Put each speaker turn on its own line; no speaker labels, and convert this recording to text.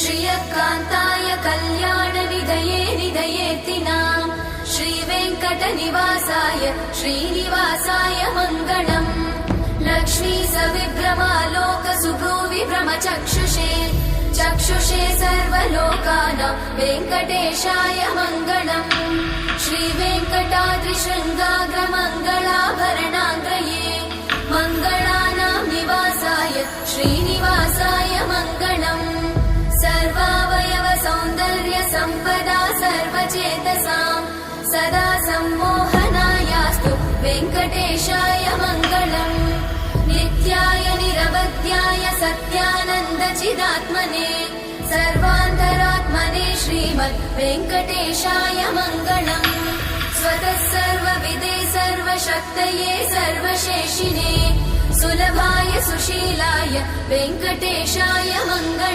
श्रियकान्ताय कल्याणनिधये निधयेत्तिनाम् श्रीवेङ्कटनिवासाय श्रीनिवासाय मङ्गलम् लक्ष्मी सविभ्रमालोकसुभ्रूविभ्रमचक्षुषे चक्षुषे सर्वलोकानां वेङ्कटेशाय मङ्गलम् श्रीवेङ्कटाद्रिशृङ्गाग्रमङ्गलाभरणाङ्ग्रये मङ्गलानां निवासाय श्रीनिवासाय मङ्गलम् सर्वावयव सौन्दर्य सम्पदा सर्वचेतसां सदा सम्मोहनायास्तु वेङ्कटेशाय मङ्गलम् नित्याय निरवध्याय सत्यानन्दचिदात्मने सर्वान्तरात्मने श्रीमद् वेङ्कटेशाय मङ्गलम् स्वतः सर्वविदे सर्वशक्तये सर्वशेषिने सुलभाय सुशीलाय वेङ्कटेशाय मङ्गलम्।